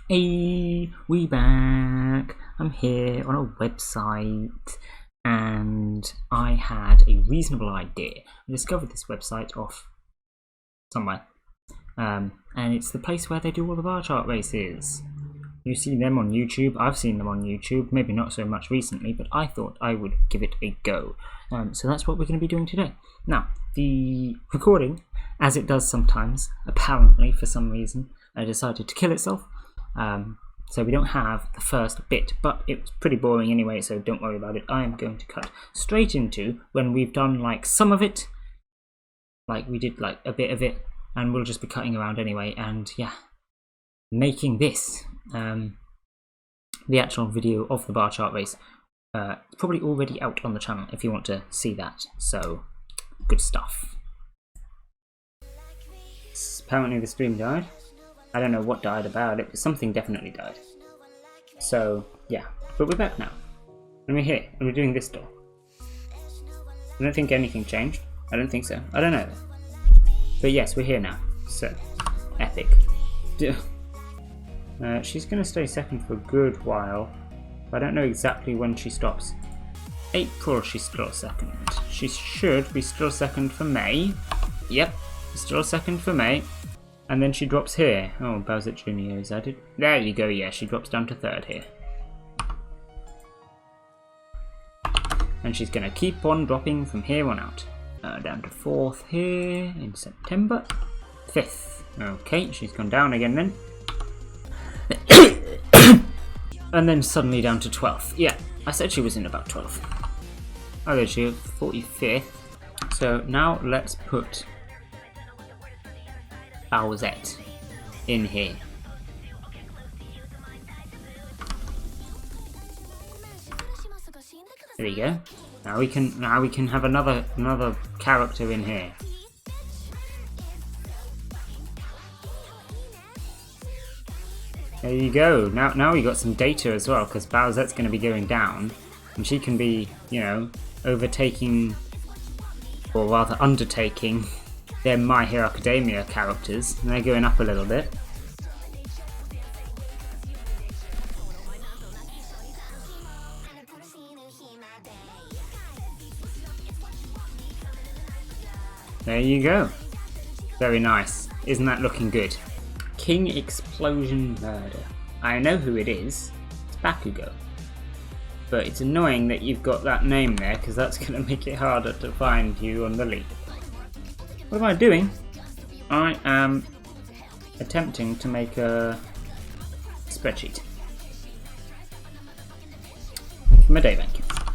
Hey, we back. I'm here on a website and I had a reasonable idea. I discovered this website off somewhere and it's the place where they do all the bar chart races. You've seen them on YouTube, I've seen them on YouTube, maybe not so much recently, but I thought I would give it a go. So that's what we're going to be doing today. Now, the recording, as it does sometimes, apparently for some reason, decided to kill itself. So we don't have the first bit, but it was pretty boring anyway, so don't worry about it. I am going to cut straight into when we've done like some of it, like we did like a bit of it, and we'll just be cutting around anyway, and yeah, making this the actual video of the bar chart race. It's probably already out on the channel if you want to see that, so good stuff. Apparently the stream died. I don't know what died about it, but something definitely died. So, yeah. But we're back now. And we're here. And we're doing this door. I don't think anything changed. I don't think so. I don't know. But yes, we're here now. So, epic. She's going to stay second for a good while. But I don't know exactly when she stops. April she's still second. She should be still second for May. Yep. Still second for May. And then she drops here. Oh, Bowser Jr. is added. There you go, yeah, she drops down to third here. And she's going to keep on dropping from here on out. Down to fourth here in September. Fifth. Okay, she's gone down again then. And then suddenly down to 12th. Yeah, I said she was in about 12th. Oh, there she is, 45th. So now let's put Bowsette in here. There you go. Now we can have another character in here. There you go. Now we got some data as well, because Bowsette's going to be going down, and she can be, you know, overtaking, or rather undertaking, they're My Hero Academia characters, and they're going up a little bit. There you go. Very nice. Isn't that looking good? King Explosion Murder. I know who it is. It's Bakugo. But it's annoying that you've got that name there, because that's going to make it harder to find you on the lead. What am I doing? I am attempting to make a spreadsheet. Mudae rankings.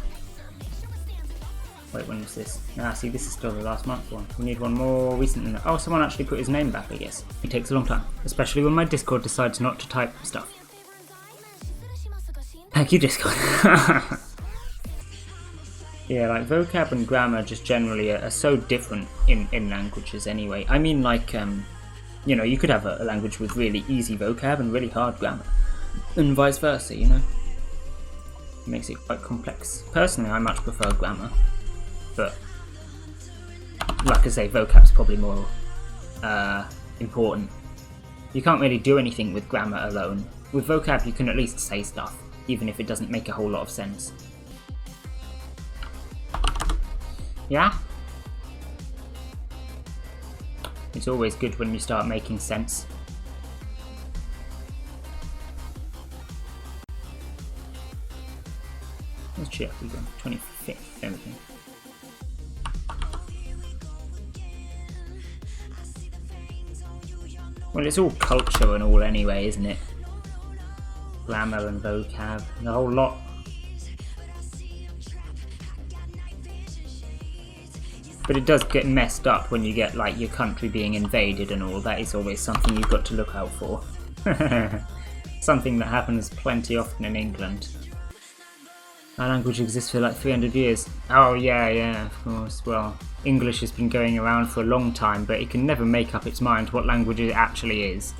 Wait, when was this? Ah, see, this is still the last month one. We need one more recent than that. Oh, someone actually put his name back, I guess. It takes a long time, especially when my Discord decides not to type stuff. Thank you, Discord. Yeah, like vocab and grammar just generally are so different in languages anyway. I mean, like, you know, you could have a language with really easy vocab and really hard grammar, and vice versa, you know? It makes it quite complex. Personally, I much prefer grammar, but like I say, vocab's probably more important. You can't really do anything with grammar alone. With vocab, you can at least say stuff, even if it doesn't make a whole lot of sense. Yeah? It's always good when you start making sense. What's she actually going? 25th, everything. Well, it's all culture and all anyway, isn't it? Grammar and vocab, the whole lot. But it does get messed up when you get like your country being invaded and all. That is always something you've got to look out for. Something that happens plenty often in England. Our language exists for like 300 years. Oh yeah, of course. Well, English has been going around for a long time, but it can never make up its mind what language it actually is.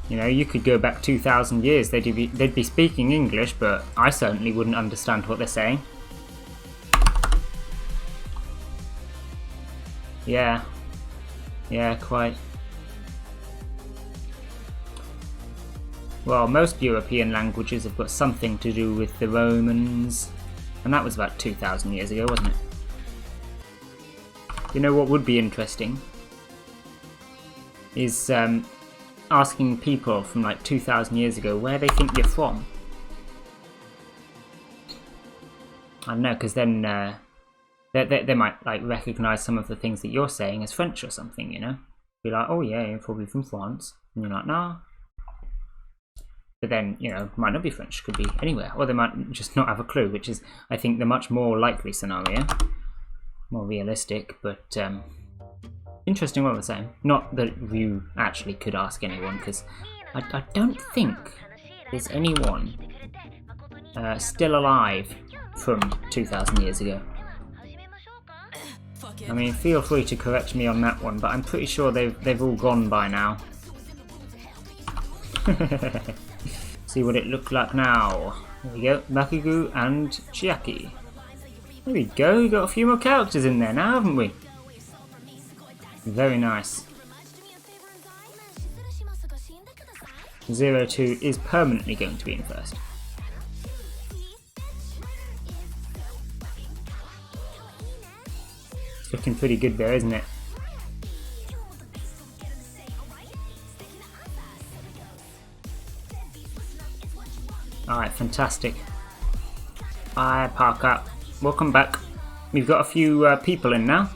You know, you could go back 2,000 years, they'd be speaking English, but I certainly wouldn't understand what they're saying. Yeah, quite. Well, most European languages have got something to do with the Romans, and that was about 2,000 years ago, wasn't it? You know what would be interesting? Is asking people from like 2,000 years ago where they think you're from. I don't know, because then they might like recognise some of the things that you're saying as French or something, you know? Be like, oh yeah, you're probably from France. And you're like, no. But then, you know, might not be French, could be anywhere. Or they might just not have a clue, which is, I think, the much more likely scenario. More realistic, but interesting what we're saying. Not that you actually could ask anyone, because I don't think there's anyone still alive from 2,000 years ago. I mean, feel free to correct me on that one, but I'm pretty sure they've all gone by now. See what it looked like now. There we go, Bakugu and Chiaki. There we go, we got a few more characters in there now, haven't we? Very nice. 02 is permanently going to be in first. It's looking pretty good there, isn't it? Alright, fantastic. Hi, Parker. Welcome back. We've got a few people in now.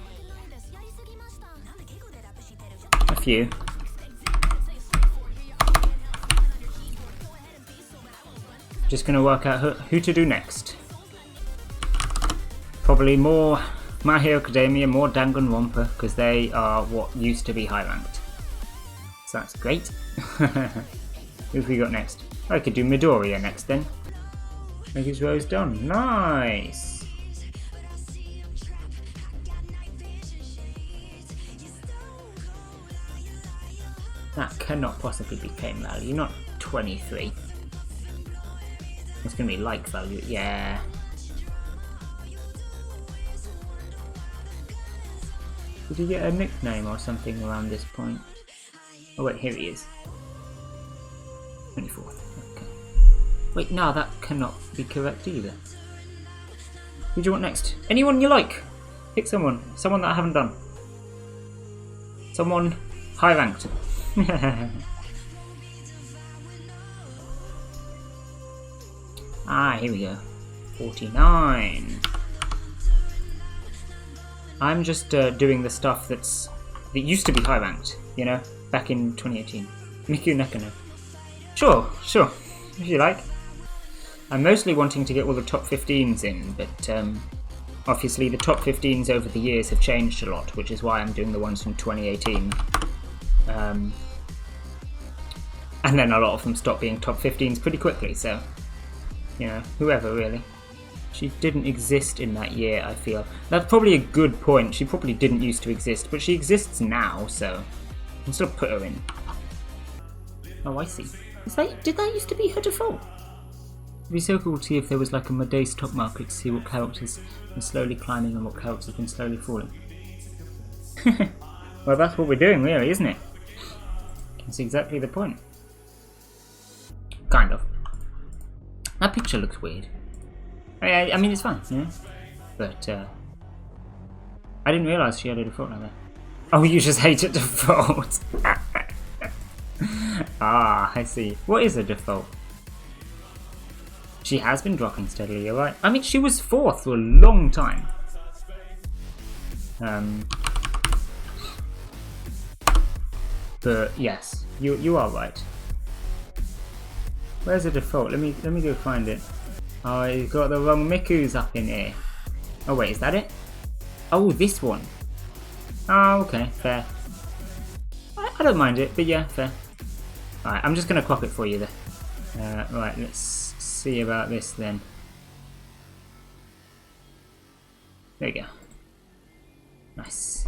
A few. Just going to work out who to do next. Probably more My Hero Academia, more Danganronpa, because they are what used to be high ranked. So that's great. Who have we got next? I could do Midoriya next then. Make his rose done. Nice! That cannot possibly be pain value, not 23. It's going to be like value, yeah. Did he get a nickname or something around this point? Oh wait, here he is. 24th. Okay. Wait, no, that cannot be correct either. Who do you want next? Anyone you like. Pick someone. Someone that I haven't done. Someone high ranked. Ah, here we go. 49. I'm just doing the stuff that used to be high ranked, you know, back in 2018. Miku Nakano. Sure, if you like. I'm mostly wanting to get all the top 15s in, but obviously the top 15s over the years have changed a lot, which is why I'm doing the ones from 2018. And then a lot of them stopped being top 15s pretty quickly, so, you know, whoever really. She didn't exist in that year, I feel. That's probably a good point. She probably didn't used to exist, but she exists now, so I can still put her in. Oh, I see. Did that used to be her default? It'd be so cool to see if there was like a Mudae stock market to see what characters been slowly climbing and what characters have been slowly falling. Well, that's what we're doing, really, isn't it? That's exactly the point. Kind of. That picture looks weird. I mean, it's fine, yeah. But I didn't realise she had a default like that. Oh, you just hate it default. Ah, I see. What is a default? She has been dropping steadily, you're right. I mean, she was 4th for a long time. But yes, you are right. Where's the default? Let me go find it. Oh, you've got the wrong Mikus up in here. Oh wait, is that it? Oh, this one. Oh, okay, fair. I don't mind it, but yeah, fair. Alright, I'm just going to crop it for you there. Right, let's see about this then. There you go. Nice.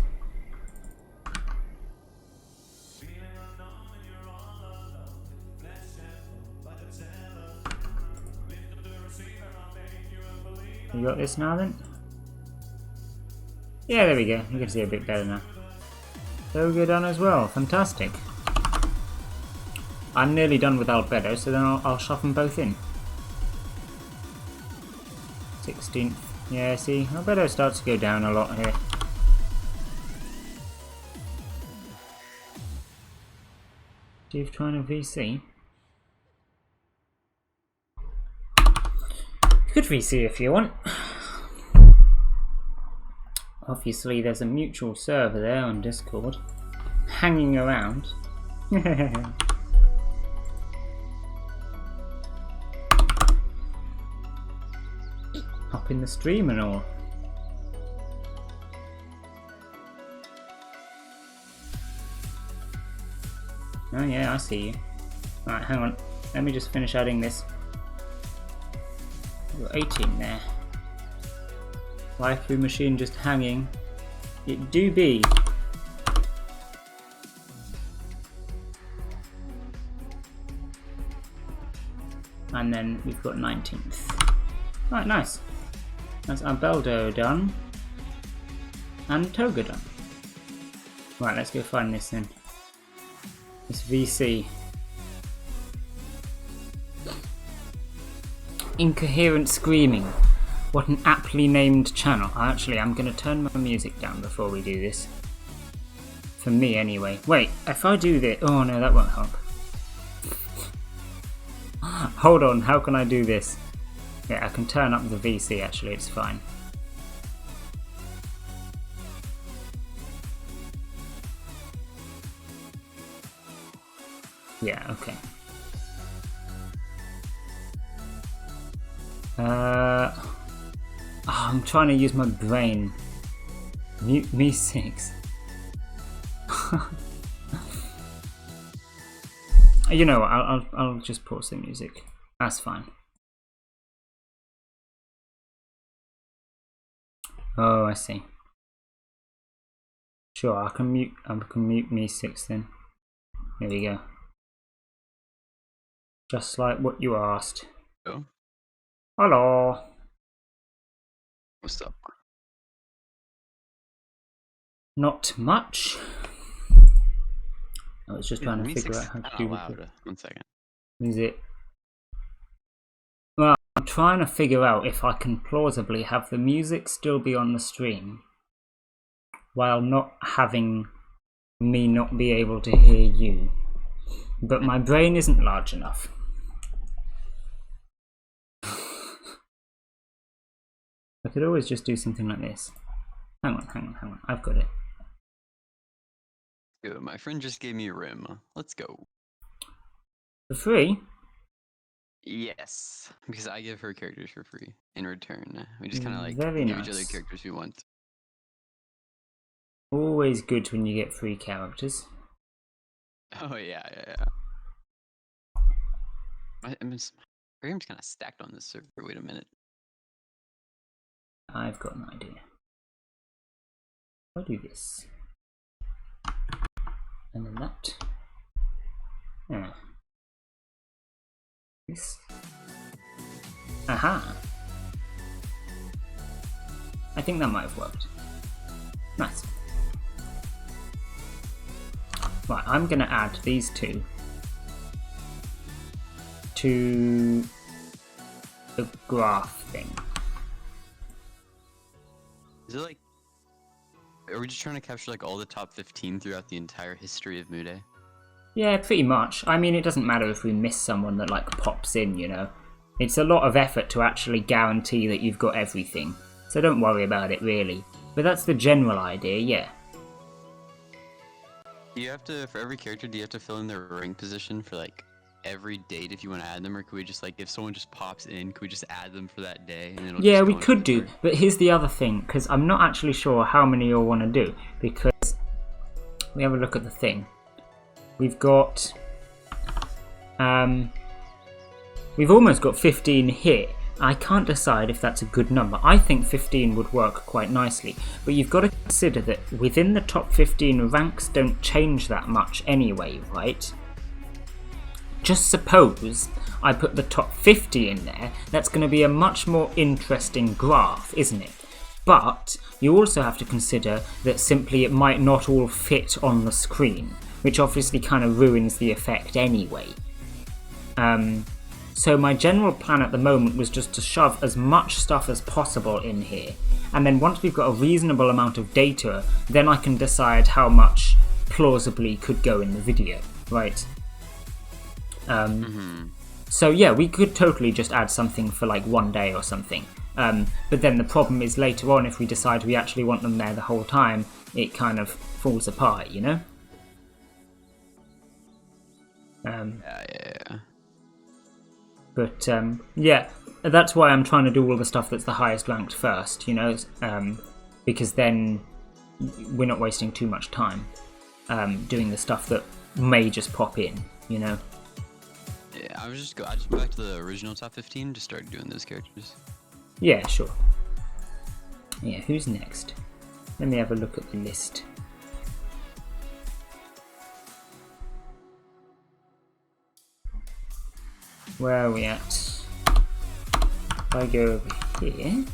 You got this now then? Yeah, there we go. You can see a bit better now. So good on as well. Fantastic. I'm nearly done with Albedo, so then I'll shove them both in. 16th. Yeah, see, Albedo starts to go down a lot here. You've trying a VC. You could VC if you want. Obviously, there's a mutual server there on Discord, hanging around. Hop in the stream and all. Oh yeah, I see you. Alright, hang on. Let me just finish adding this. You've got 18 there. Waifu machine just hanging. It do be. And then we've got 19th. Right, nice. That's Albeldo done. And Toga done. Right, let's go find this then. This VC. Incoherent Screaming. What an aptly named channel. Actually, I'm going to turn my music down before we do this. For me, anyway. Wait, if I do this... Oh no, that won't help. Hold on, how can I do this? Yeah, I can turn up the VC, actually, it's fine. Yeah, okay. I'm trying to use my brain. Mute me 6. You know what, I'll just pause the music. That's fine. Oh, I see. Sure, I can mute me 6 then. There we go. Just like what you asked. Hello. Hello. What's up? Not much. I was just trying to figure out how to do it. 1 second. Is it? Well, I'm trying to figure out if I can plausibly have the music still be on the stream while not having me not be able to hear you. But my brain isn't large enough. I could always just do something like this. Hang on. I've got it. Good. My friend just gave me a rim. Let's go. For free? Yes. Because I give her characters for free in return. We just kind of like Very give nice. each other characters we want. Always good when you get free characters. Oh, yeah. My game's kind of stacked on this server. Wait a minute. I've got an idea. I'll do this. And then that. Yeah. This. Aha! I think that might have worked. Nice. Right, I'm gonna add these two to the graph thing. Is it like... Are we just trying to capture like all the top 15 throughout the entire history of Mudae? Yeah, pretty much. I mean, it doesn't matter if we miss someone that like pops in, you know. It's a lot of effort to actually guarantee that you've got everything. So don't worry about it, really. But that's the general idea, yeah. Do you have to, for every character, do you have to fill in their ring position for like every date if you want to add them, or could we just like, if someone just pops in, could we just add them for that day? And it'll yeah, just we could do, but here's the other thing, because I'm not actually sure how many you'll want to do, because we have a look at the thing. We've got, we've almost got 15 here. I can't decide if that's a good number. I think 15 would work quite nicely, but you've got to consider that within the top 15 ranks don't change that much anyway, right? Just suppose I put the top 50 in there, that's going to be a much more interesting graph, isn't it? But you also have to consider that simply it might not all fit on the screen, which obviously kind of ruins the effect anyway. So my general plan at the moment was just to shove as much stuff as possible in here, and then once we've got a reasonable amount of data, then I can decide how much plausibly could go in the video, right? So yeah, we could totally just add something for like one day or something. But then the problem is later on, if we decide we actually want them there the whole time, it kind of falls apart, you know? Yeah. But yeah, that's why I'm trying to do all the stuff that's the highest ranked first, you know? Because then we're not wasting too much time doing the stuff that may just pop in, you know? Yeah, I just go back to the original top 15, just start doing those characters. Yeah, sure. Yeah, who's next? Let me have a look at the list. Where are we at? If I go over here.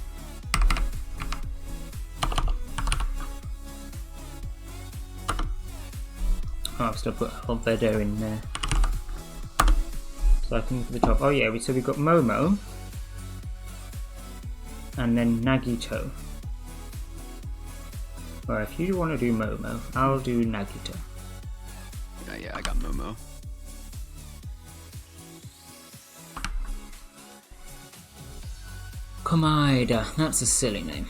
Oh, I've still put Albedo in there. So I can look at the top. Oh yeah, so we've got Momo. And then Nagito. Well, if you want to do Momo, I'll do Nagito. Yeah, I got Momo. Komaida, that's a silly name.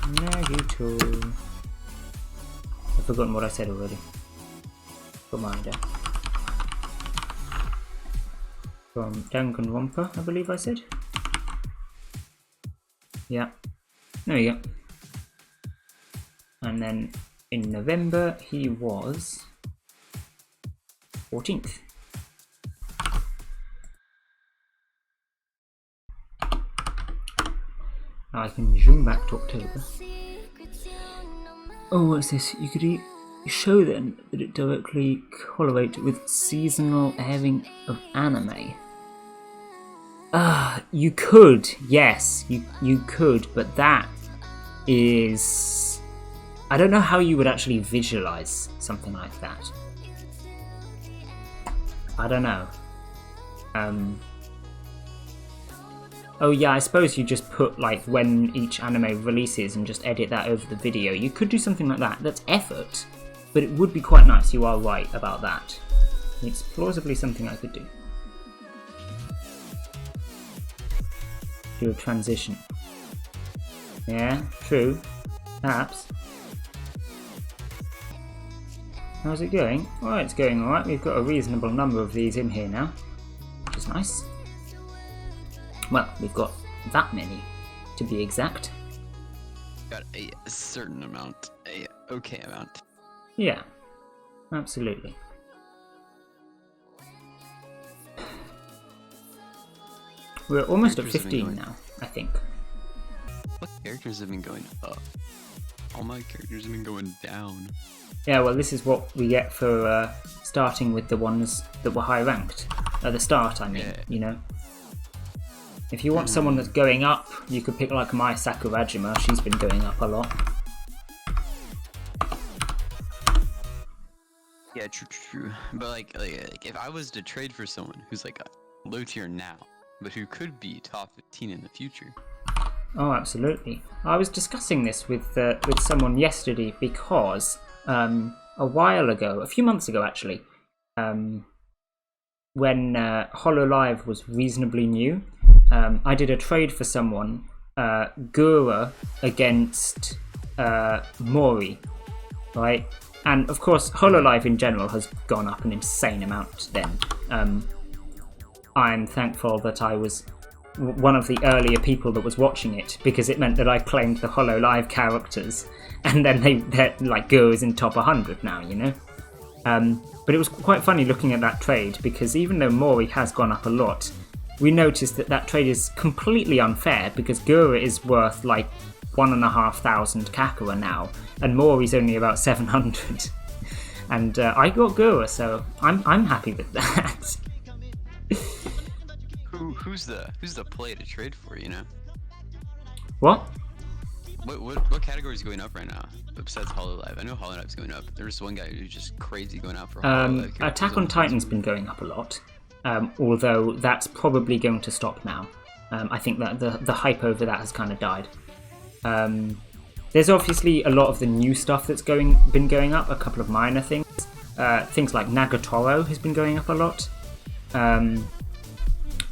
Nagito. I've forgotten what I said already. Komaida. From Danganronpa, I believe I said. Yeah. There you go. And then in November he was 14th. I can zoom back to October. Oh, what's this? You could show then that it directly correlates with seasonal airing of anime. You could, yes, you could, but that is... I don't know how you would actually visualize something like that. I don't know. Oh yeah, I suppose you just put like when each anime releases and just edit that over the video. You could do something like that. That's effort, but it would be quite nice. You are right about that. It's plausibly something I could do. Do a transition. Yeah, true. Perhaps. How's it going? Oh, it's going alright. We've got a reasonable number of these in here now, which is nice. Well, we've got that many, to be exact. Got a certain amount, a okay amount. Yeah, absolutely. We're almost at 15 now, I think. What characters have been going up? All my characters have been going down. Yeah, well, this is what we get for starting with the ones that were high ranked. At the start, I mean, Yeah. you know? If you want someone that's going up, you could pick like Mai Sakurajima. She's been going up a lot. Yeah, true. But like if I was to trade for someone who's like a low tier now, but who could be top 15 in the future. Oh, absolutely. I was discussing this with someone yesterday because a while ago, a few months ago actually, when HoloLive was reasonably new, I did a trade for someone, Gura against Mori, right? And of course, HoloLive in general has gone up an insane amount then. I'm thankful that I was one of the earlier people that was watching it, because it meant that I claimed the HoloLive characters, and then they're like Gura's in top 100 now, you know? But it was quite funny looking at that trade, because even though Mori has gone up a lot, we noticed that that trade is completely unfair, because Gura is worth like 1,500 Kakura now, and Mori's only about 700. And I got Gura, so I'm happy with that. Who's the play to trade for, you know? What? What category is going up right now besides Hololive? I know Hololive's going up. There's one guy who's just crazy going out for Hololive. Attack on Titan's been going up a lot, although that's probably going to stop now. I think that the hype over that has kind of died. There's obviously a lot of the new stuff that's been going up. A couple of minor things. Things like Nagatoro has been going up a lot.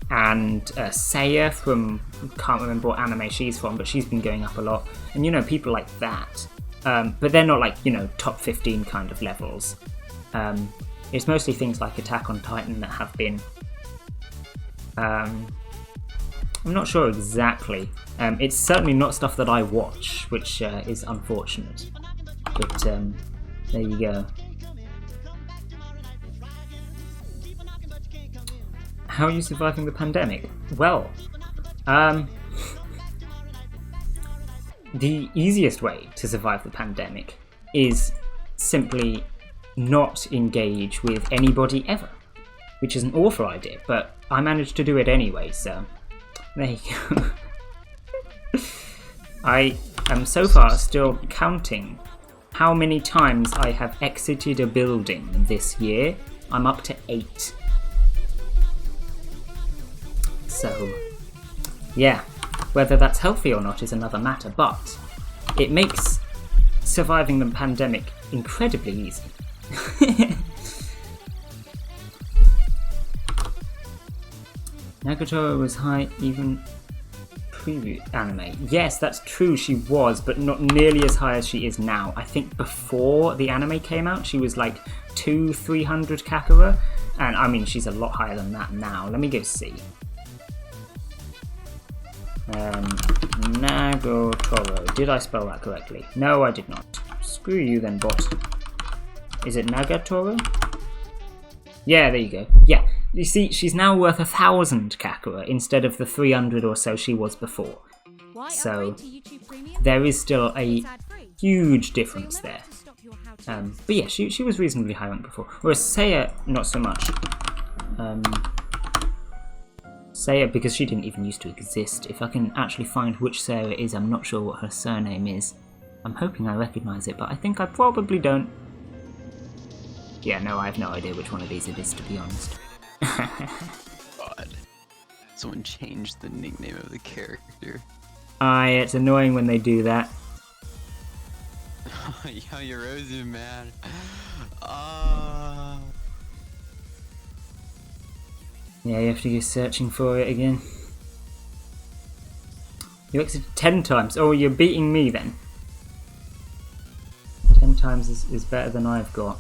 And Seiya from, can't remember what anime she's from, but she's been going up a lot. And, you know, people like that. But they're not like, you know, top 15 kind of levels. It's mostly things like Attack on Titan that have been... I'm not sure exactly. It's certainly not stuff that I watch, which is unfortunate. But there you go. How are you surviving the pandemic? Well, the easiest way to survive the pandemic is simply not engage with anybody ever, which is an awful idea, but I managed to do it anyway, so there you go. I am so far still counting how many times I have exited a building this year. I'm up to 8. So, yeah, whether that's healthy or not is another matter, but it makes surviving the pandemic incredibly easy. Nagatoro was high even previous anime. Yes, that's true, she was, but not nearly as high as she is now. I think before the anime came out, she was like 200-300 Kakura, and I mean, she's a lot higher than that now. Let me go see. Nagatoro. Did I spell that correctly? No, I did not. Screw you then, bot. Is it Nagatoro? Yeah, there you go. Yeah, you see, she's now worth 1,000 Kakura instead of the 300 or so she was before. So, there is still a huge difference there. But yeah, she was reasonably high rank before. Whereas Seiya, not so much. Seiya, because she didn't even used to exist. If I can actually find which Seiya it is, I'm not sure what her surname is. I'm hoping I recognise it, but I think I probably don't. Yeah, no, I have no idea which one of these it is, to be honest. God. Someone changed the nickname of the character. It's annoying when they do that. Yo, Yorozu, man. Yeah, you have to go searching for it again. You exited 10 times. Oh, you're beating me then. 10 times is better than I've got.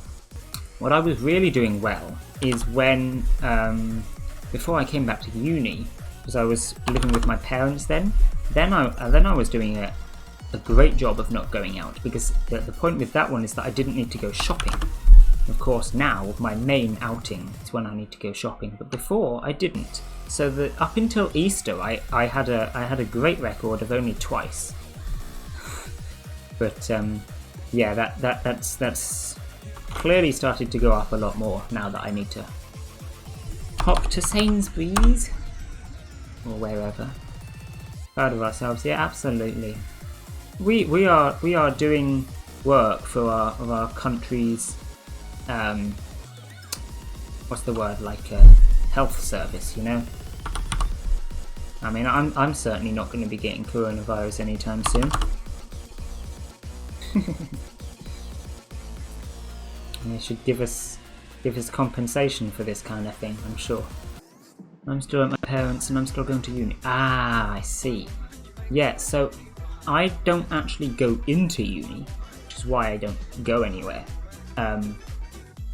What I was really doing well is when, before I came back to uni, because I was living with my parents then I was doing a great job of not going out, because the point with that one is that I didn't need to go shopping. Of course, now my main outing is when I need to go shopping, but before I didn't. So that up until Easter, I had a great record of only twice. But yeah, that's clearly started to go up a lot more now that I need to hop to Sainsbury's or wherever. Proud of ourselves, yeah, absolutely. We are doing work for our country's. What's the word, like a health service, you know? I mean, I'm certainly not going to be getting coronavirus anytime soon. They should give us compensation for this kind of thing, I'm sure. I'm still at my parents' and I'm still going to uni. Ah, I see. Yeah, so I don't actually go into uni, which is why I don't go anywhere.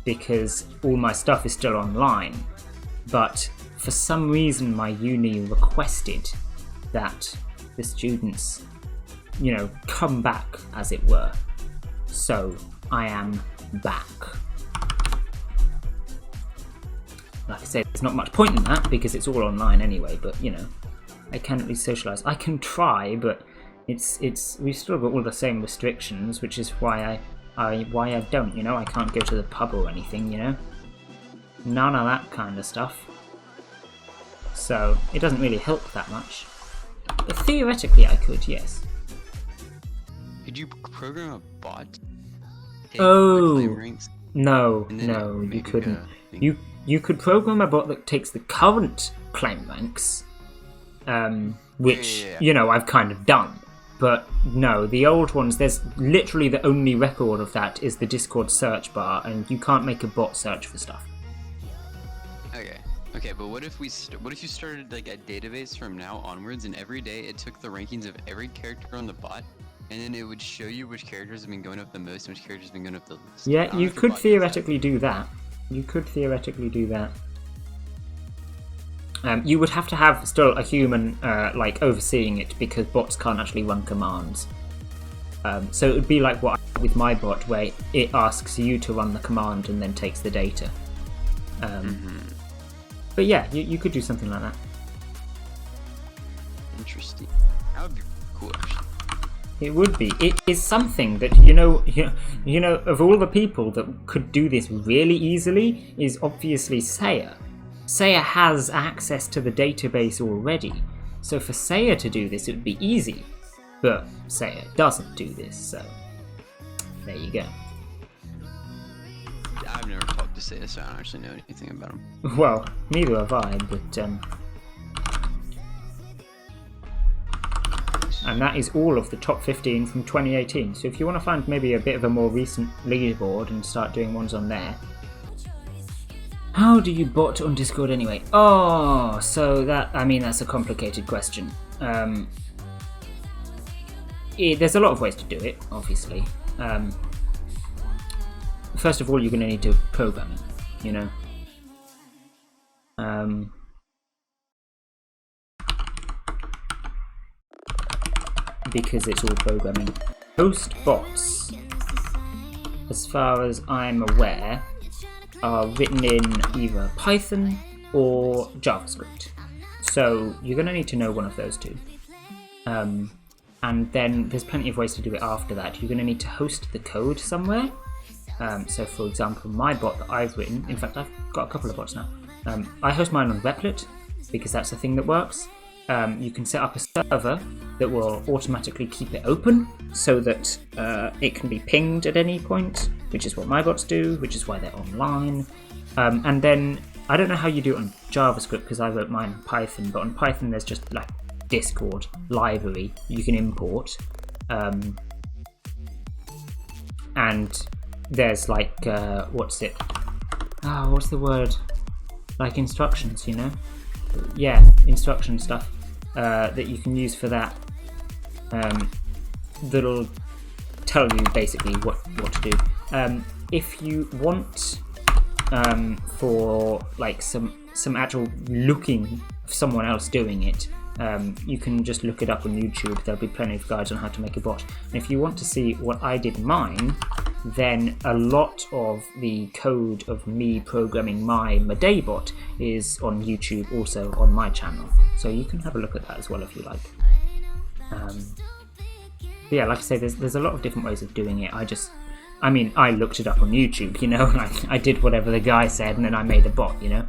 Because all my stuff is still online, but for some reason my uni requested that the students, you know, come back, as it were. So I am back. Like I said, there's not much point in that because it's all online anyway, but you know, I can't really socialise. I can try, but we've still got all the same restrictions, which is why I don't, you know, I can't go to the pub or anything, you know, none of that kind of stuff, so it doesn't really help that much, but theoretically I could, yes. Could you program a bot? To take Oh. reclaim ranks? No, And then no, you make couldn't. a thing? You could program a bot that takes the current claim ranks, which Yeah. you know I've kind of done. But no, the old ones. There's literally the only record of that is the Discord search bar, and you can't make a bot search for stuff. Okay, but what if you started like a database from now onwards, and every day it took the rankings of every character on the bot, and then it would show you which characters have been going up the most and which characters have been going up the least. Yeah, you could theoretically do that. You could theoretically do that. You would have to have still a human like overseeing it because bots can't actually run commands. So it would be like what I did with my bot, where it asks you to run the command and then takes the data. But yeah, you could do something like that. Interesting. That would be cool, actually. It would be. It is something that you know of all the people that could do this really easily is obviously Saya. Saya has access to the database already, so for Saya to do this it would be easy. But Saya doesn't do this, so there you go. I've never talked to Saya, so I don't actually know anything about him. Well, neither have I, but and that is all of the top 15 from 2018. So if you want to find maybe a bit of a more recent leaderboard and start doing ones on there. How do you bot on Discord anyway? Oh, so that's a complicated question. There's a lot of ways to do it, obviously. First of all, you're going to need to program it, you know. Because it's all programming. Host bots, as far as I'm aware, are written in either Python or JavaScript. So you're going to need to know one of those two. And then there's plenty of ways to do it after that. You're going to need to host the code somewhere. So for example, my bot that I've written, in fact I've got a couple of bots now. I host mine on Replit because that's a thing that works. You can set up a server that will automatically keep it open so that it can be pinged at any point, which is what my bots do, which is why they're online. And then, I don't know how you do it on JavaScript because I wrote mine in Python, but on Python there's just like Discord library you can import. And there's like, what's the word? Like instructions, you know? Yeah, instruction stuff that you can use for that. That'll tell you basically what to do. If you want for like some actual looking of someone else doing it, you can just look it up on YouTube. There'll be plenty of guides on how to make a bot. And if you want to see what I did mine, then a lot of the code of me programming my Mudae bot is on YouTube, also on my channel. So you can have a look at that as well if you like. But yeah, like I say, there's a lot of different ways of doing it. I looked it up on YouTube, you know, I did whatever the guy said and then I made a bot, you know.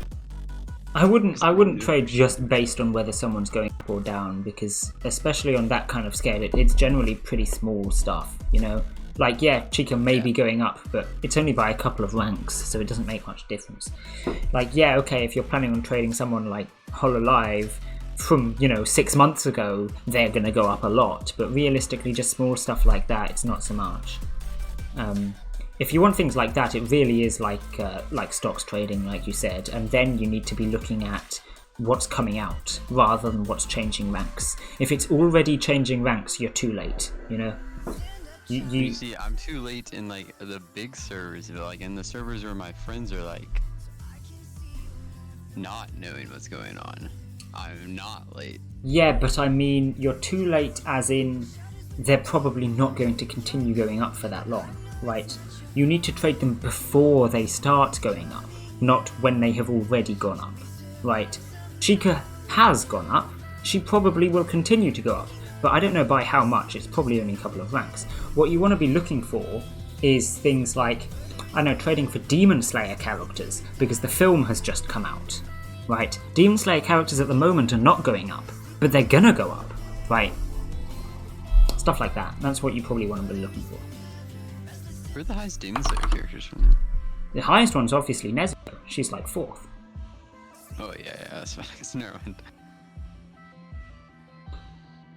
I wouldn't trade just based on whether someone's going up or down, because especially on that kind of scale, it's generally pretty small stuff, you know. Like, yeah, Chica may be going up, but it's only by a couple of ranks, so it doesn't make much difference. Like, yeah, okay, if you're planning on trading someone like Hololive from, 6 months ago, they're going to go up a lot, but realistically, just small stuff like that, it's not so much. If you want things like that, it really is like stocks trading, like you said, and then you need to be looking at what's coming out rather than what's changing ranks. If it's already changing ranks, you're too late, you know? You see, I'm too late in like the big servers, like in the servers where my friends are like not knowing what's going on. I'm not late. Yeah, but I mean, you're too late as in they're probably not going to continue going up for that long, right? You need to trade them before they start going up, not when they have already gone up, right? Chica has gone up. She probably will continue to go up, but I don't know by how much. It's probably only a couple of ranks. What you want to be looking for is things like, trading for Demon Slayer characters, because the film has just come out, right? Demon Slayer characters at the moment are not going up, but they're gonna go up, right? Stuff like that. That's what you probably want to be looking for. Who are the highest Demon Slayer characters from there? The highest one's obviously Nezuko. She's like 4th. Oh yeah, that's fine. Never mind.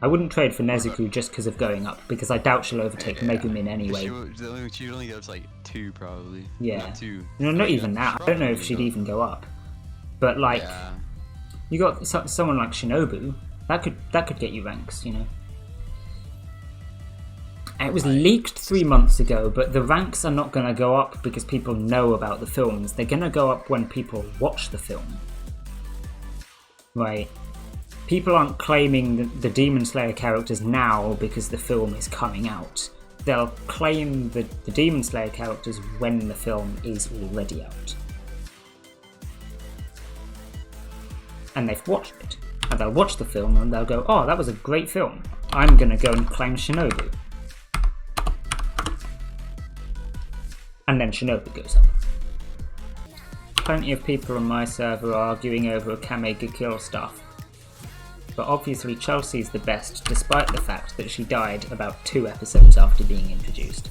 I wouldn't trade for Nezuko just because of going up, because I doubt she'll overtake Megumin anyway. She only goes like 2 probably. Yeah. Not 2. No, not even that. I don't know if she'd even go up. But like, you got someone like Shinobu. That could get you ranks, you know. It was leaked 3 months ago, but the ranks are not going to go up because people know about the films. They're going to go up when people watch the film. Right. People aren't claiming the Demon Slayer characters now because the film is coming out. They'll claim the Demon Slayer characters when the film is already out. And they've watched it. And they'll watch the film and they'll go, oh, that was a great film. I'm going to go and claim Shinobu. And then Shinobu goes up. Plenty of people on my server are arguing over a Kamega kill stuff. But obviously Chelsea's the best, despite the fact that she died about 2 episodes after being introduced.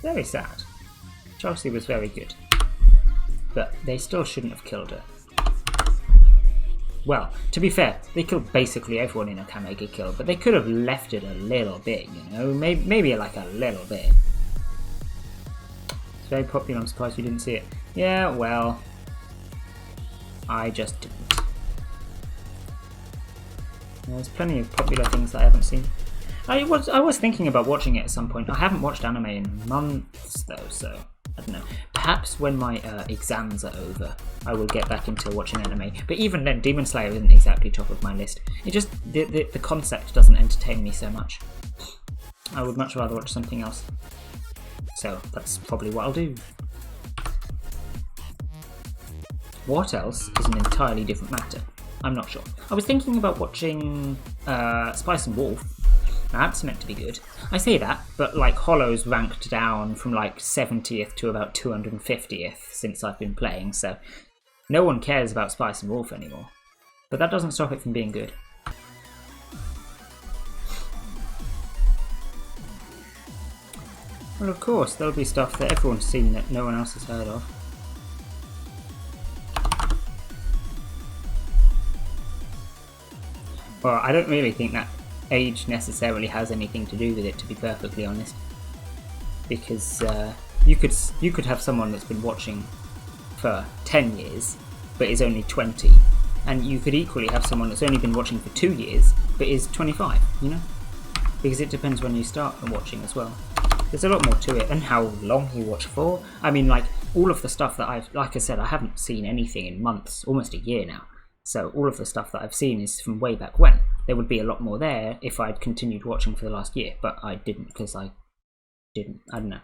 Very sad. Chelsea was very good. But they still shouldn't have killed her. Well, to be fair, they killed basically everyone in a Kamega kill, but they could have left it a little bit, you know? Maybe like a little bit. It's very popular, I'm surprised you didn't see it. Yeah, well, I just didn't. There's plenty of popular things that I haven't seen. I was thinking about watching it at some point. I haven't watched anime in months though, so I don't know. Perhaps when my exams are over, I will get back into watching anime. But even then, Demon Slayer isn't exactly top of my list. It just the concept doesn't entertain me so much. I would much rather watch something else. So that's probably what I'll do. What else is an entirely different matter? I'm not sure. I was thinking about watching Spice and Wolf. Now, that's meant to be good. I say that, but like Hollow's ranked down from like 70th to about 250th since I've been playing, so no one cares about Spice and Wolf anymore. But that doesn't stop it from being good. Well, of course, there'll be stuff that everyone's seen that no one else has heard of. Well, I don't really think that age necessarily has anything to do with it, to be perfectly honest. Because you could have someone that's been watching for 10 years, but is only 20. And you could equally have someone that's only been watching for 2 years, but is 25, you know? Because it depends when you start watching as well. There's a lot more to it, and how long you watch for. I mean, like, all of the stuff that like I said, I haven't seen anything in months, almost a year now. So all of the stuff that I've seen is from way back when. There would be a lot more there if I'd continued watching for the last year, but I didn't because I don't know.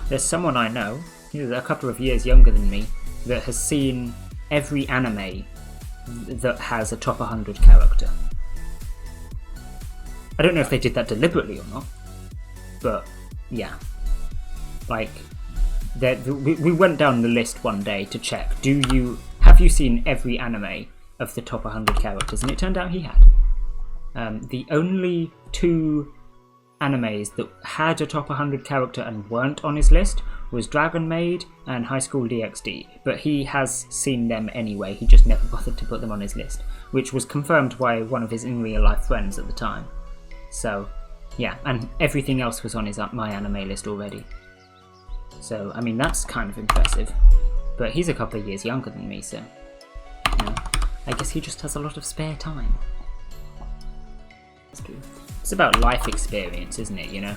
There's someone I know, who's a couple of years younger than me, that has seen every anime that has a top 100 character. I don't know if they did that deliberately or not, but yeah. Like, we went down the list one day to check, have you seen every anime of the top 100 characters? And it turned out he had. The only 2 animes that had a top 100 character and weren't on his list was Dragon Maid and High School DxD, but he has seen them anyway, he just never bothered to put them on his list, which was confirmed by one of his in real life friends at the time. So, yeah, and everything else was on his My Anime list already. So, I mean, that's kind of impressive. But he's a couple of years younger than me, so, you know, I guess he just has a lot of spare time. That's true. It's about life experience, isn't it, you know?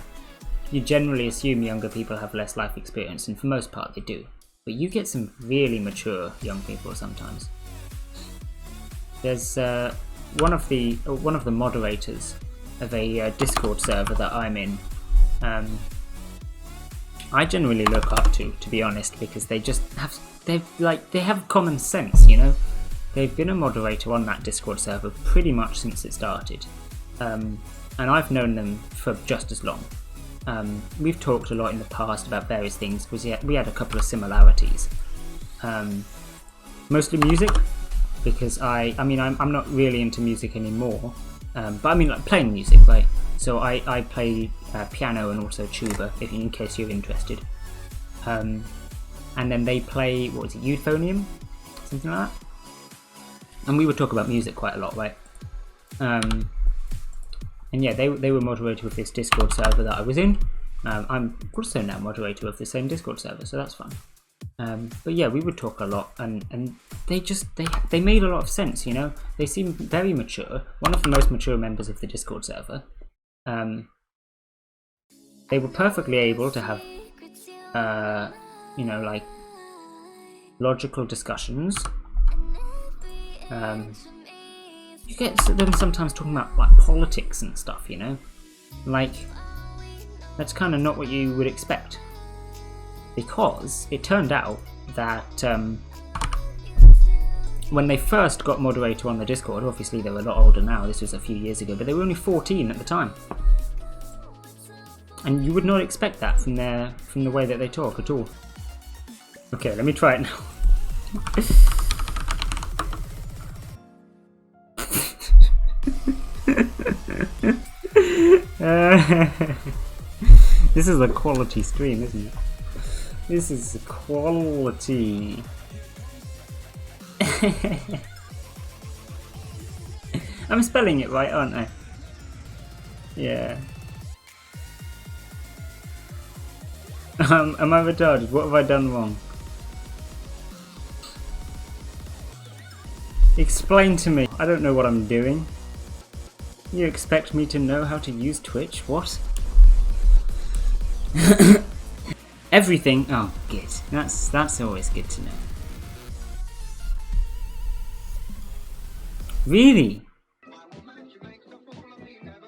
You generally assume younger people have less life experience, and for most part they do. But you get some really mature young people sometimes. There's one of the moderators of a Discord server that I'm in. I generally look up to be honest, because they have common sense, you know. They've been a moderator on that Discord server pretty much since it started, and I've known them for just as long. We've talked a lot in the past about various things because we had a couple of similarities. Mostly music, because I'm not really into music anymore, but I mean like playing music, right? So I play piano and also tuba, in case you're interested. And then they play, what was it, euphonium? Something like that. And we would talk about music quite a lot, right? And yeah, they were moderator of this Discord server that I was in. I'm also now moderator of the same Discord server, so that's fun. But yeah, we would talk a lot, and they made a lot of sense, you know? They seemed very mature, one of the most mature members of the Discord server. They were perfectly able to have, you know, like, logical discussions. You get them sometimes talking about, like, politics and stuff, you know? Like, that's kind of not what you would expect. Because it turned out that when they first got moderator on the Discord, obviously they were a lot older now, this was a few years ago, but they were only 14 at the time. And you would not expect that from the way that they talk at all. Okay, let me try it now. This is a quality stream, isn't it? This is quality. I'm spelling it right, aren't I? Yeah. Am I retarded? What have I done wrong? Explain to me. I don't know what I'm doing. You expect me to know how to use Twitch? What? Everything. Oh, good. That's always good to know. Really?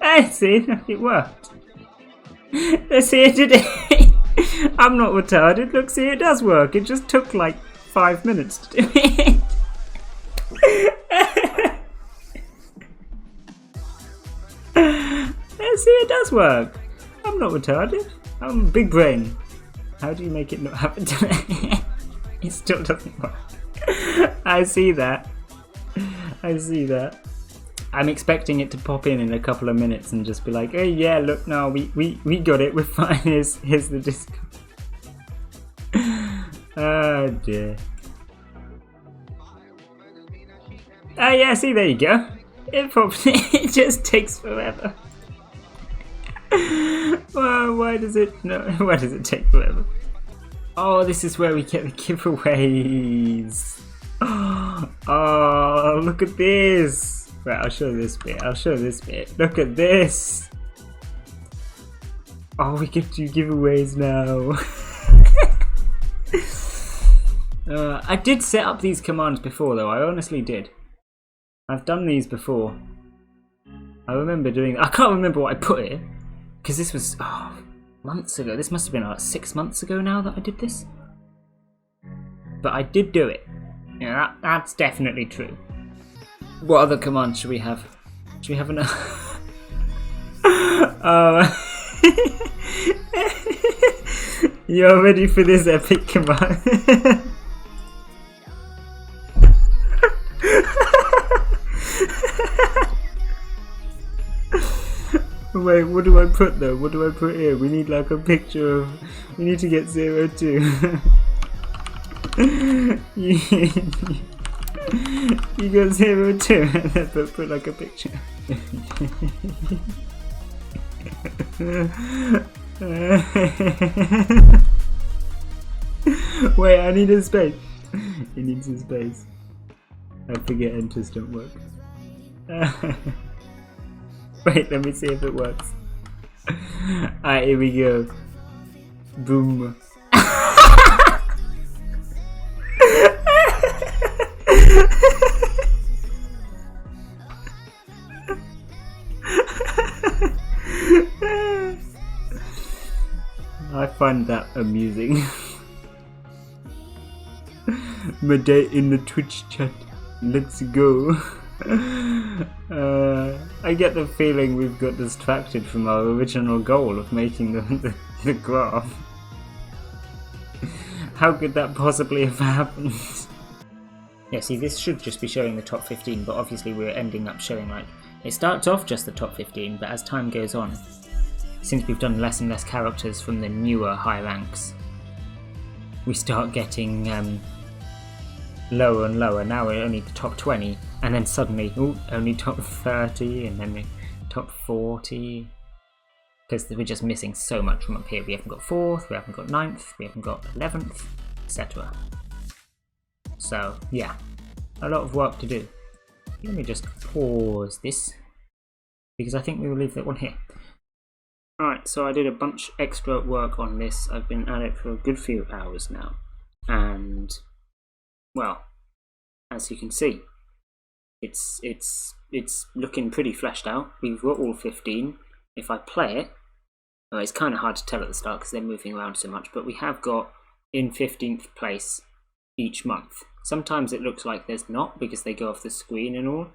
I see. It worked. Let's see it today. I'm not retarded. Look, see, it does work. It just took like 5 minutes to do it. Let's see, it does work. I'm not retarded. I'm a big brain. How do you make it not happen to me? It still doesn't work. I see that. I see that. I'm expecting it to pop in a couple of minutes and just be like, hey, yeah, look, no, we got it, we're fine, here's the Discord. Oh dear. Oh yeah, see, there you go. It probably, it just takes forever. Well, why does it take forever? Oh, this is where we get the giveaways. Oh, look at this. Right, I'll show this bit. Look at this. Oh, we get to do giveaways now. I did set up these commands before, though. I honestly did. I've done these before. I remember doing. I can't remember what I put here because this was months ago. This must have been like 6 months ago now that I did this. But I did do it. Yeah, that's definitely true. What other commands should we have? Should we have another? You're ready for this epic command? Wait, what do I put though? What do I put here? We need like a picture of. We need to get 02. You got 02 and then put like a picture. Wait, I need a space. It needs a space. I forget enters don't work. Wait, let me see if it works. Alright, here we go. Boom. I find that amusing. Mudae in the Twitch chat. Let's go. I get the feeling we've got distracted from our original goal of making the graph. How could that possibly have happened? Yeah, see, this should just be showing the top 15, but obviously we're ending up showing like It starts off just the top 15, but as time goes on, since we've done less and less characters from the newer high ranks, we start getting lower and lower. Now we're only the top 20, and then suddenly, only top 30, and then top 40. Because we're just missing so much from up here. We haven't got 4th, we haven't got 9th, we haven't got 11th, etc. So, yeah, a lot of work to do. Let me just pause this, because I think we will leave that one here. Alright, so I did a bunch extra work on this. I've been at it for a good few hours now. And, well, as you can see, it's looking pretty fleshed out. We've got all 15. If I play it, well, it's kind of hard to tell at the start because they're moving around so much, but we have got in 15th place each month. Sometimes it looks like there's not because they go off the screen and all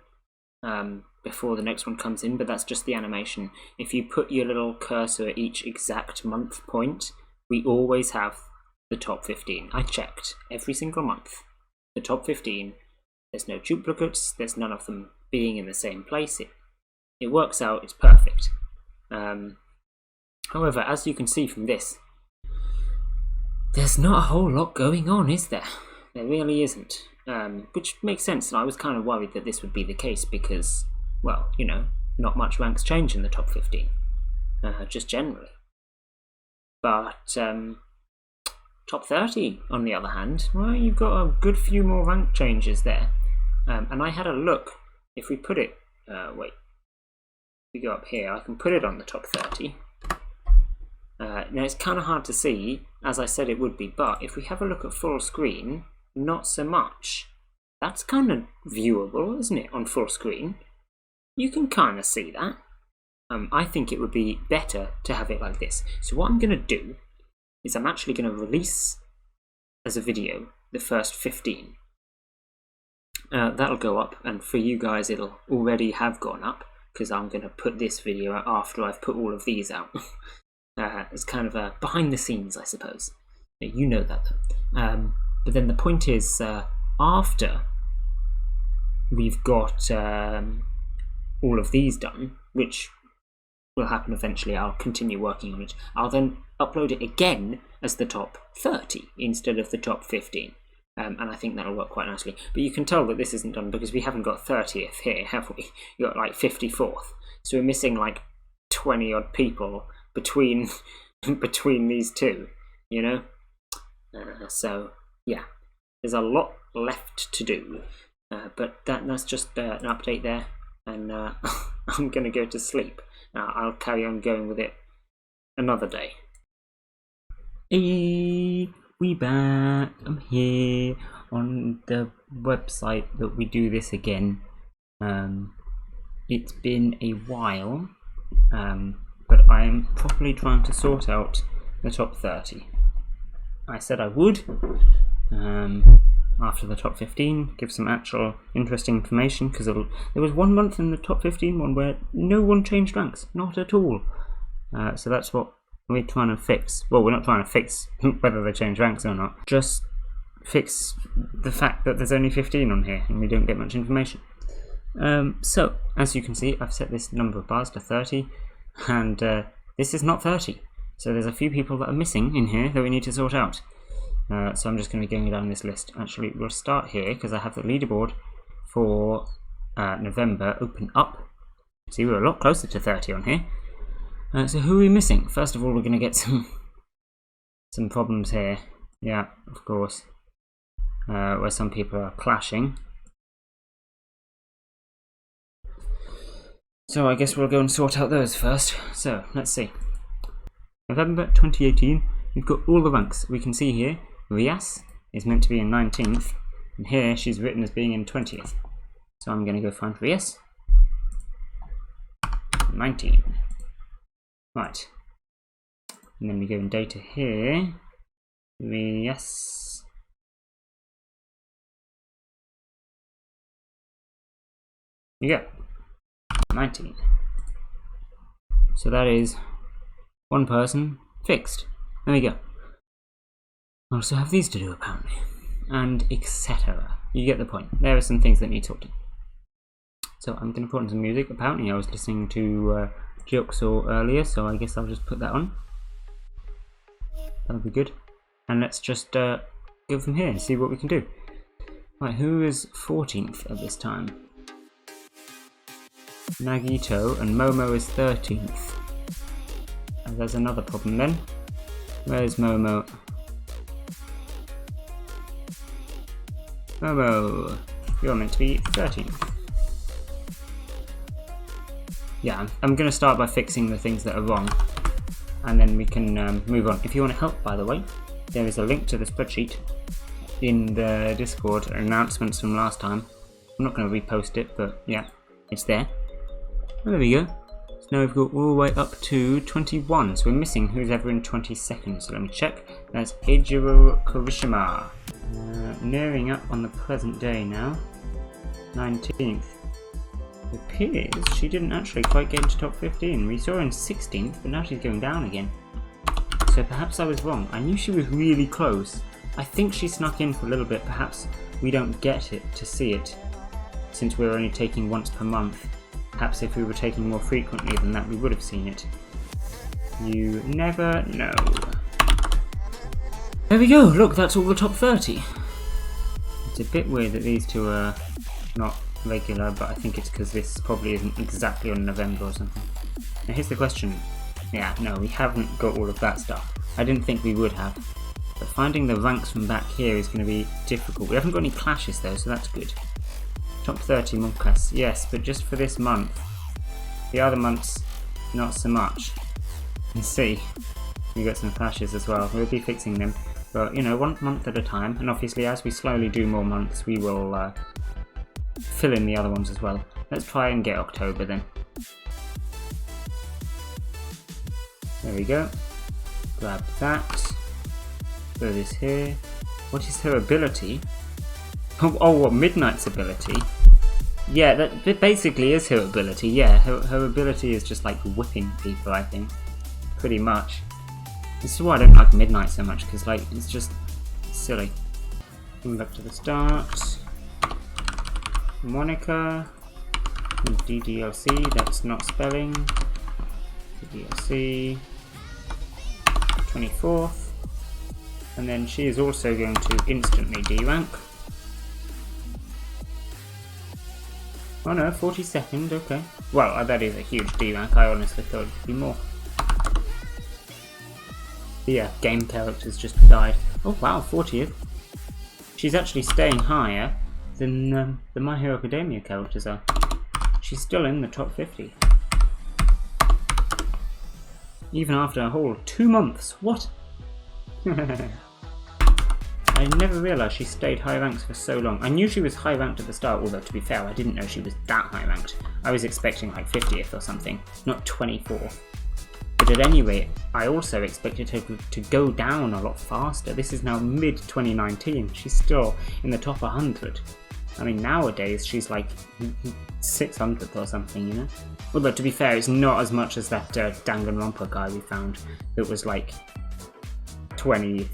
before the next one comes in, but that's just the animation. If you put your little cursor at each exact month point, we always have the top 15. I checked every single month. The top 15, there's no duplicates, there's none of them being in the same place. It works out, it's perfect. However, as you can see from this, there's not a whole lot going on, is there? There really isn't. Which makes sense, and I was kind of worried that this would be the case because, well, you know, not much ranks change in the top 15, just generally. But top 30, on the other hand, well, you've got a good few more rank changes there. And I had a look. If we put it, wait, if we go up here, I can put it on the top 30. Now it's kind of hard to see, as I said it would be, but if we have a look at full screen, not so much. That's kind of viewable, isn't it, on full screen? You can kind of see that. I think it would be better to have it like this. So what I'm going to do is I'm actually going to release as a video the first 15. That'll go up, and for you guys it'll already have gone up, because I'm going to put this video out after I've put all of these out. It's kind of behind the scenes, I suppose. You know that though. But then the point is, after we've got all of these done, which will happen eventually, I'll continue working on it, I'll then upload it again as the top 30 instead of the top 15. And I think that'll work quite nicely. But you can tell that this isn't done because we haven't got 30th here, have we? We've got like 54th. So we're missing like 20 odd people between these two, you know? So, yeah, there's a lot left to do. But that's just an update there. And I'm going to go to sleep. I'll carry on going with it another day. Hey, we back. I'm here on the website that we do this again. It's been a while, but I am properly trying to sort out the top 30. I said I would, after the top 15, give some actual interesting information, because there was one month in the top 15 one where no one changed ranks, not at all. So that's what we're trying to fix. Well, we're not trying to fix whether they change ranks or not, just fix the fact that there's only 15 on here and we don't get much information. So, as you can see, I've set this number of bars to 30, and this is not 30. So there's a few people that are missing in here that we need to sort out. So I'm just going to be going down this list. Actually, we'll start here because I have the leaderboard for November open up. See, we're a lot closer to 30 on here. So who are we missing? First of all, we're going to get some problems here. Yeah, of course. Where some people are clashing. So I guess we'll go and sort out those first. So, let's see. November 2018, we've got all the ranks. We can see here, Rias is meant to be in 19th, and here she's written as being in 20th. So I'm going to go find Rias. 19. Right. And then we go in data here. Rias. Here you go. 19. So that is one person fixed. There we go. I also have these to do apparently, and etc. You get the point. There are some things that need sorting. So I'm going to put on some music. Apparently I was listening to Jigsaw earlier, so I guess I'll just put that on. That'll be good. And let's just go from here and see what we can do. Right, who is 14th at this time? Nagito, and Momo is 13th. There's another problem then. Where's Momo? Momo, you're meant to be 13th. Yeah, I'm going to start by fixing the things that are wrong, and then we can move on. If you want to help, by the way, there is a link to the spreadsheet in the Discord, announcements from last time. I'm not going to repost it, but yeah, it's there. There we go. So now we've got all the way up to 21, so we're missing who's ever in 22nd, so let me check. That's Eijiro Kurishima. Nearing up on the present day now. 19th. It appears she didn't actually quite get into top 15. We saw her in 16th, but now she's going down again. So perhaps I was wrong. I knew she was really close. I think she snuck in for a little bit. Perhaps we don't get it to see it, since we're only taking once per month. Perhaps if we were taking more frequently than that, we would have seen it. You never know. There we go. Look, that's all the top 30. It's a bit weird that these two are not regular, but I think it's because this probably isn't exactly on November or something. Now here's the question. Yeah, no, we haven't got all of that stuff. I didn't think we would have. But finding the ranks from back here is going to be difficult. We haven't got any clashes though, so that's good. Top 30 Monkas, yes, but just for this month. The other months, not so much. And see, we got some clashes as well. We'll be fixing them, but you know, 1 month at a time. And obviously, as we slowly do more months, we will fill in the other ones as well. Let's try and get October then. There we go. Grab that. Throw this here. What is her ability? Oh, what, Midnight's ability? Yeah, that basically is her ability, yeah. Her ability is just like whipping people, I think. Pretty much. This is why I don't like Midnight so much, because like, it's just silly. Coming back to the start. Monica. DDLC, that's not spelling. DDLC. 24th. And then she is also going to instantly D-rank. Oh no, 42nd, okay. Well, that is a huge D-rank, I honestly thought it would be more. Yeah, game characters just died. Oh wow, 40th. She's actually staying higher than the My Hero Academia characters are. She's still in the top 50. Even after a whole 2 months, what? I never realised she stayed high ranks for so long. I knew she was high ranked at the start, although to be fair, I didn't know she was that high ranked. I was expecting like 50th or something, not 24th. But at any rate, I also expected her to go down a lot faster. This is now mid-2019, she's still in the top 100. I mean, nowadays she's like 600th or something, you know? Although to be fair, it's not as much as that Danganronpa guy we found that was like 20th.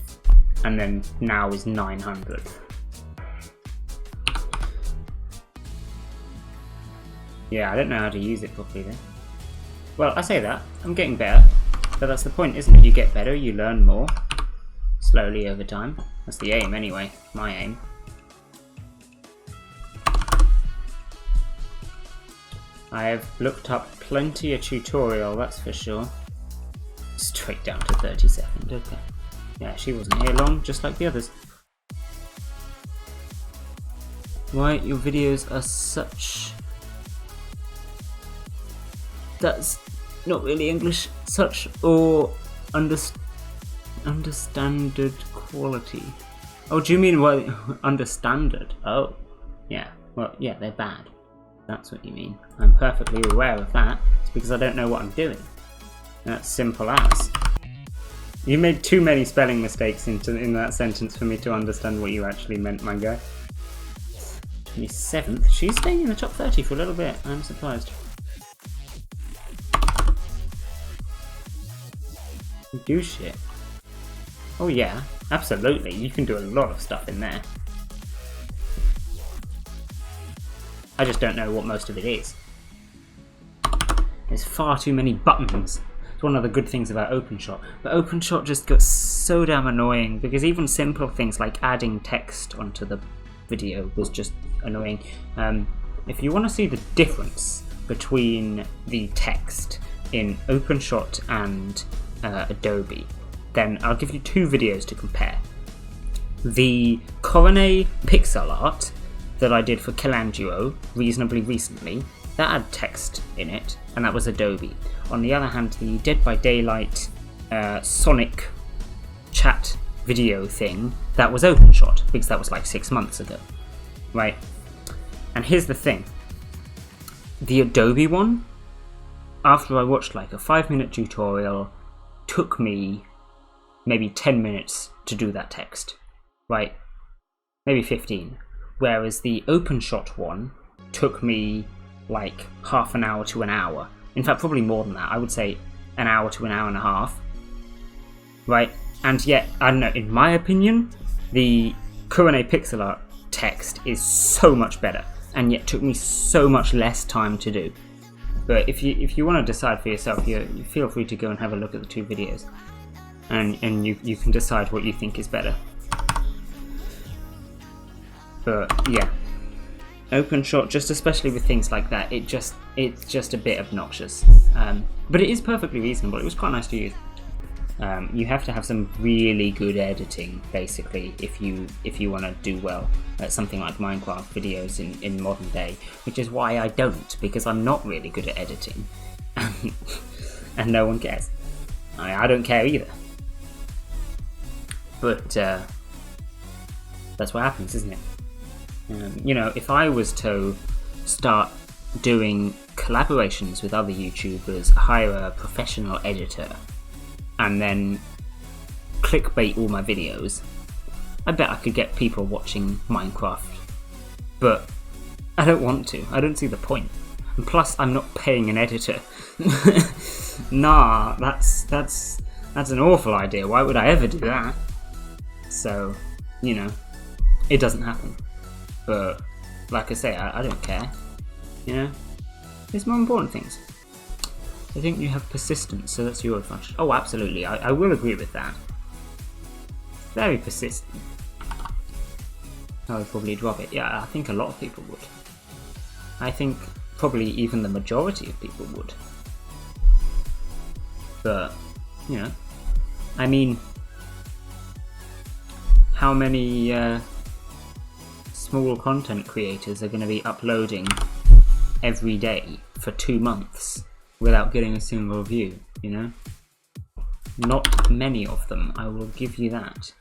And then now is 900th. Yeah, I don't know how to use it properly then. Well, I say that, I'm getting better. But that's the point, isn't it? You get better, you learn more. Slowly over time. That's the aim anyway, my aim. I have looked up plenty of tutorial, that's for sure. Straight down to 32nd, okay. Yeah, she wasn't here long, just like the others. Why your videos are such... That's not really English. Such or understandard quality. Oh, do you mean what? Understandard? Oh, yeah. Well, yeah, they're bad. That's what you mean. I'm perfectly aware of that. It's because I don't know what I'm doing. That's simple as. You made too many spelling mistakes in that sentence for me to understand what you actually meant, my guy. 27th? She's staying in the top 30 for a little bit. I'm surprised. Do shit. Oh yeah, absolutely. You can do a lot of stuff in there. I just don't know what most of it is. There's far too many buttons. It's one of the good things about OpenShot. But OpenShot just got so damn annoying because even simple things like adding text onto the video was just annoying. If you want to see the difference between the text in OpenShot and Adobe, then I'll give you two videos to compare. The Mudae pixel art that I did for Kilanduo reasonably recently, that had text in it, and that was Adobe. On the other hand, the Dead by Daylight Sonic chat video thing, that was OpenShot, because that was like 6 months ago, right? And here's the thing. The Adobe one, after I watched like a 5-minute tutorial, took me maybe 10 minutes to do that text, right? Maybe 15. Whereas the OpenShot one took me like half an hour to an hour. In fact, probably more than that. I would say an hour to an hour and a half, right? And yet, I don't know, in my opinion, the Mudae pixel art text is so much better, and yet took me so much less time to do. But if you want to decide for yourself, you feel free to go and have a look at the two videos, and you can decide what you think is better. But yeah, OpenShot, just especially with things like that, it's just a bit obnoxious. But it is perfectly reasonable. It was quite nice to use. You have to have some really good editing, basically, if you want to do well at something like Minecraft videos in modern day, which is why I don't, because I'm not really good at editing, and no one cares. I don't care either. But that's what happens, isn't it? You know, if I was to start doing collaborations with other YouTubers, hire a professional editor, and then clickbait all my videos, I bet I could get people watching Minecraft. But I don't want to. I don't see the point. And plus, I'm not paying an editor. Nah, that's an awful idea. Why would I ever do that? So, you know, it doesn't happen. But like I say, I don't care. You know, there's more important things. I think you have persistence, so that's your advantage. Oh, absolutely. I will agree with that. Very persistent. I would probably drop it. Yeah, I think a lot of people would. I think probably even the majority of people would. But, you know, I mean, how many small content creators are going to be uploading every day for 2 months without getting a single view, you know? Not many of them, I will give you that.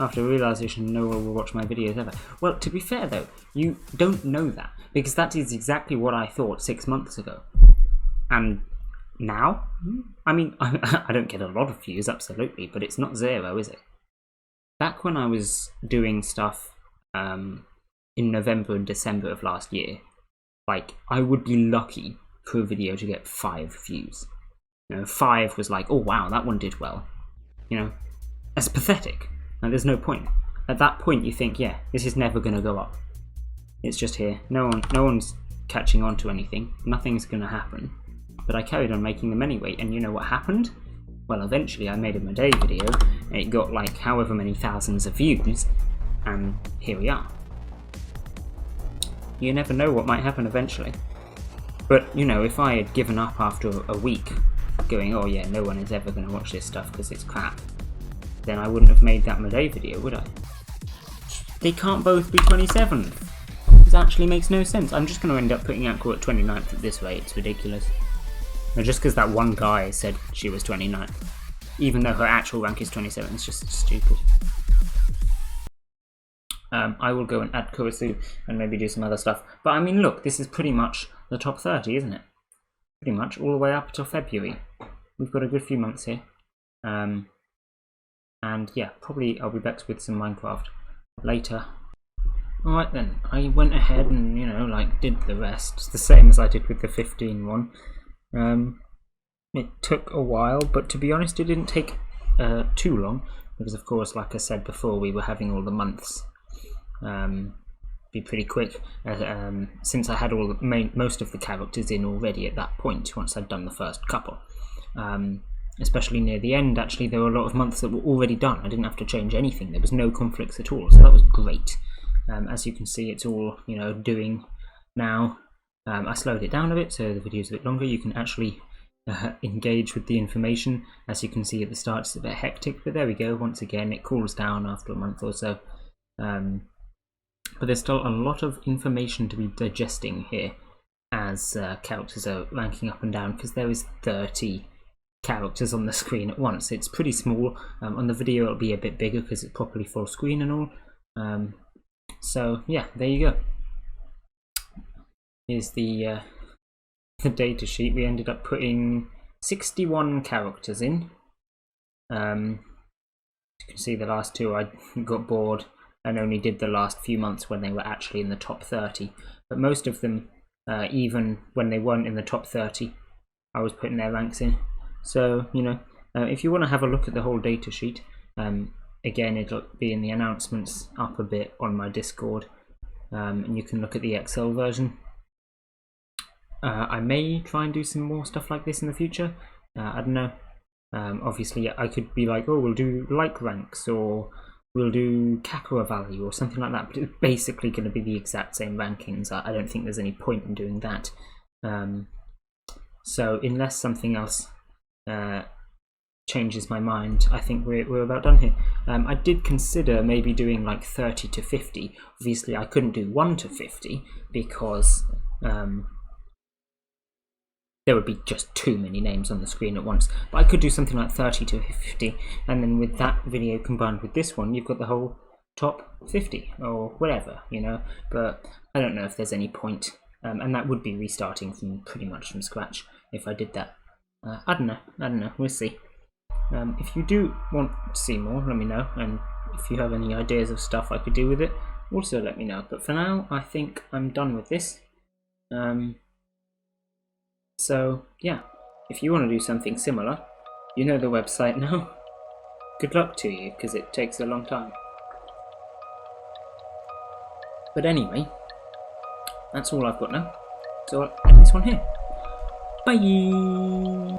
After realization, no one will watch my videos ever. Well, to be fair though, you don't know that, because that is exactly what I thought 6 months ago. And now? I mean, I don't get a lot of views, absolutely, but it's not zero, is it? Back when I was doing stuff in November and December of last year, like, I would be lucky for a video to get 5 views. You know, 5 was like, oh wow, that one did well. You know, that's pathetic. Like, there's no point. At that point, you think, yeah, this is never going to go up. It's just here. No one's catching on to anything. Nothing's going to happen. But I carried on making them anyway, and you know what happened? Well, eventually I made a Mudae video, and it got like however many thousands of views, and here we are. You never know what might happen eventually. But, you know, if I had given up after a week, going, oh yeah, no one is ever going to watch this stuff because it's crap, then I wouldn't have made that Mudae video, would I? They can't both be 27th. This actually makes no sense. I'm just going to end up putting Aqua at 29th at this rate. It's ridiculous. And just because that one guy said she was 29th, even though her actual rank is 27, it's just stupid. I will go and add Kurisu and maybe do some other stuff. But I mean, look, this is pretty much the top 30, isn't it? Pretty much all the way up until February. We've got a good few months here. And yeah, probably I'll be back with some Minecraft later. Alright then, I went ahead and, you know, like, did the rest. The same as I did with the 15 one. It took a while, but to be honest, it didn't take too long. Because of course, like I said before, we were having all the months be pretty quick, since I had most of the characters in already at that point once I'd done the first couple. Especially near the end, actually, there were a lot of months that were already done. I didn't have to change anything. There was no conflicts at all, so that was great. As you can see, it's all, you know, doing now. I slowed it down a bit so the video's a bit longer. You can actually engage with the information. As you can see at the start, it's a bit hectic, but there we go. Once again, it cools down after a month or so. But there's still a lot of information to be digesting here as characters are ranking up and down, because there is 30 characters on the screen at once. It's pretty small. On the video it'll be a bit bigger because it's properly full screen and all. So yeah, there you go. Here's the data sheet. We ended up putting 61 characters in. You can see the last two I got bored and only did the last few months when they were actually in the top 30. But most of them, even when they weren't in the top 30, I was putting their ranks in. So, you know, if you want to have a look at the whole data sheet, again, it'll be in the announcements up a bit on my Discord, and you can look at the Excel version. I may try and do some more stuff like this in the future. I don't know. Obviously, I could be like, oh, we'll do like ranks, or we'll do Kakura value, or something like that. But it's basically going to be the exact same rankings. I don't think there's any point in doing that. So unless something else changes my mind, I think we're about done here. I did consider maybe doing like 30 to 50. Obviously, I couldn't do 1 to 50 because there would be just too many names on the screen at once. But I could do something like 30 to 50, and then with that video combined with this one, you've got the whole top 50 or whatever, you know. But I don't know if there's any point, and that would be restarting from pretty much from scratch if I did that. I don't know, we'll see. If you do want to see more, let me know, and if you have any ideas of stuff I could do with it, also let me know. But for now, I think I'm done with this. So yeah, if you want to do something similar, you know the website now. Good luck to you, because it takes a long time. But anyway, that's all I've got now. So I'll end this one here. Bye!